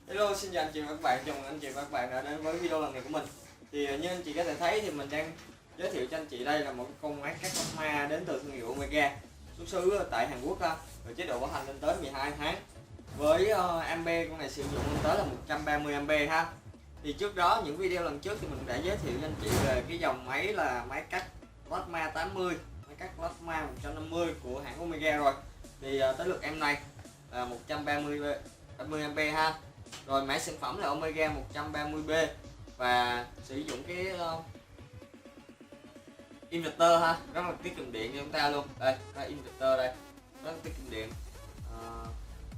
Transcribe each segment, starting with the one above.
Hello, xin chào anh chị và các bạn, chào mừng anh chị và các bạn đã đến với video lần này của mình. Thì như anh chị có thể thấy thì mình đang giới thiệu cho anh chị đây là một con máy cắt plasma đến từ thương hiệu Omega, xuất xứ tại Hàn Quốc ha, và chế độ bảo hành lên tới 12 tháng. Với ampe con này sử dụng lên tới là 130 ampe ha. Thì trước đó những video lần trước thì mình đã giới thiệu cho anh chị về cái dòng máy là máy cắt plasma 80, máy cắt plasma 150 của hãng Omega rồi. Thì tới lượt em này là 130 ampe ha. Rồi mã sản phẩm là Omega 130B và sử dụng cái inverter ha, rất là tiết kiệm điện cho chúng ta luôn. Đây, inverter đây, rất là tiết kiệm điện.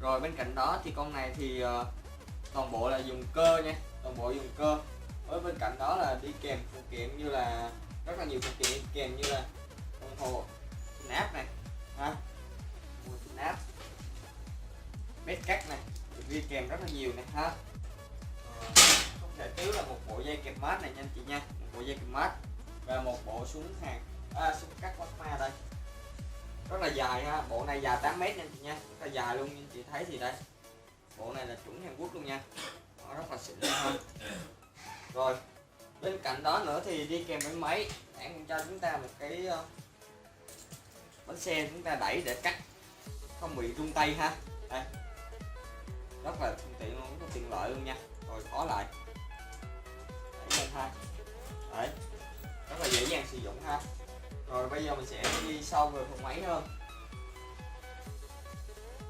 Rồi bên cạnh đó thì con này thì toàn bộ là dùng cơ nha, toàn bộ dùng cơ. Ở bên cạnh đó là đi kèm phụ kiện như là rất là nhiều phụ kiện đi kèm như là đồng hồ snap này ha, snap, bét cắt này, đi kèm rất là nhiều này ha. Không thể thiếu là một bộ dây kẹp mát này nha anh chị nha, một bộ dây kẹp mát và một bộ súng súng cắt plasma đây, rất là dài ha. Bộ này dài 8 mét nha anh chị nha, rất là dài luôn. Như anh chị thấy thì đây, bộ này là chuẩn Hàn Quốc luôn nha, nó rất là xịn ha. Rồi bên cạnh đó nữa thì đi kèm với máy hãng cho chúng ta một cái bánh xe chúng ta đẩy để cắt không bị rung tay ha. Đây, rất là thuận tiện luôn, rất là tiện lợi luôn nha. Rồi khóa lại, đẩy lên ha, đấy, rất là dễ dàng sử dụng ha. Rồi bây giờ mình sẽ đi sâu về phần máy hơn.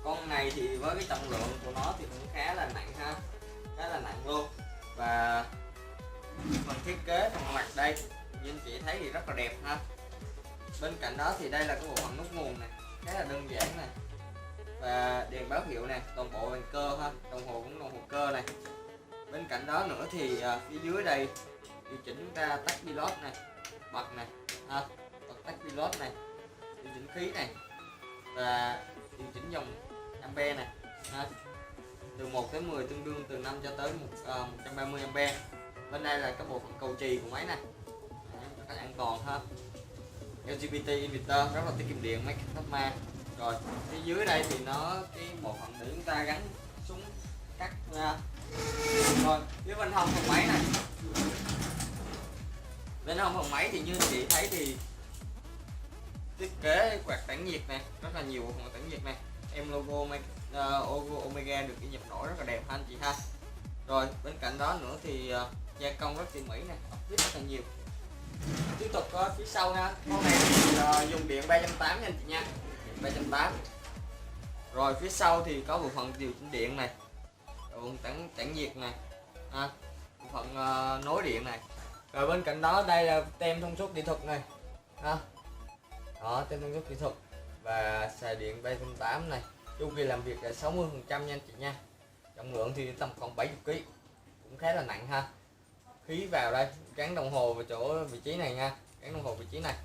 Con này thì với cái trọng lượng của nó thì cũng khá là nặng ha, khá là nặng luôn. Và phần thiết kế phần mặt đây như anh chị thấy thì rất là đẹp ha. Bên cạnh đó thì đây là cái bộ phận nút nguồn này, khá là đơn giản này, và đèn báo hiệu này, toàn bộ bằng cơ ha, đồng hồ cũng đồng hồ cơ này. Bên cạnh đó nữa thì phía dưới đây điều chỉnh chúng ta tắt pilot này, bật này ha, bật tắt pilot này, điều chỉnh khí này và điều chỉnh dòng ampe này ha, từ 1 tới 10 tương đương từ 5 cho tới 130 ampe. Bên đây là cái bộ phận cầu trì của máy này, rất là an toàn ha. LGBT inverter rất là tiết kiệm điện, máy cắt plasma. Rồi phía dưới đây thì nó cái bộ phận để chúng ta gắn súng cắt ra. Rồi phía bên hông phần máy này, bên hông phần máy thì như anh chị thấy thì thiết kế quạt tản nhiệt này, rất là nhiều bộ phận tản nhiệt này, em logo Omega được cái nhập nổi rất là đẹp ha anh chị ha. Rồi bên cạnh đó nữa thì gia công rất tỉ mỉ này, ốc vít rất là nhiều. Tiếp tục phía sau nha, con này thì dùng điện 380 nha anh chị nha, điện 380. Rồi phía sau thì có bộ phận điều chỉnh điện này, bộ phận tản nhiệt này, bộ phận nối điện này. Rồi bên cạnh đó đây là tem thông số kỹ thuật này ha. Đó, tem thông số kỹ thuật và xài điện 380 này. Chu kỳ làm việc là 60% nha anh chị nha. Trọng lượng thì tầm khoảng 70 kg, cũng khá là nặng ha. Khí vào đây, gắn đồng hồ vào chỗ vị trí này nha, gắn đồng hồ vị trí này.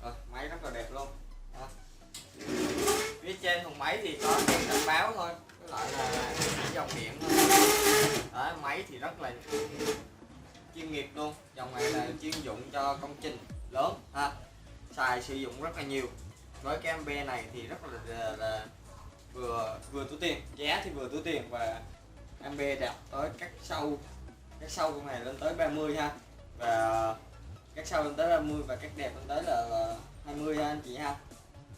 Rồi, máy rất là đẹp luôn. Đó. Phía trên thùng máy thì có đèn cảnh báo thôi, với lại là dòng điện thôi. Đó, máy thì rất là chuyên nghiệp luôn, dòng này là chuyên dụng cho công trình lớn ha, xài sử dụng rất là nhiều. Với cái ampe này thì rất là vừa túi tiền, giá thì vừa túi tiền và ampe đạt tới các sâu con này lên tới 30 ha, và các sâu lên tới 30 và các đẹp lên tới là 20 ha anh chị ha.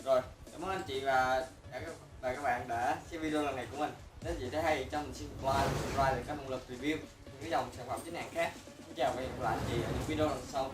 Rồi cảm ơn anh chị và các bạn đã xem video lần này của mình. Nếu chị thấy hay cho mình xin like để có động lực review những cái dòng sản phẩm chính hãng khác. Xin chào và hẹn gặp lại anh chị ở những video lần sau.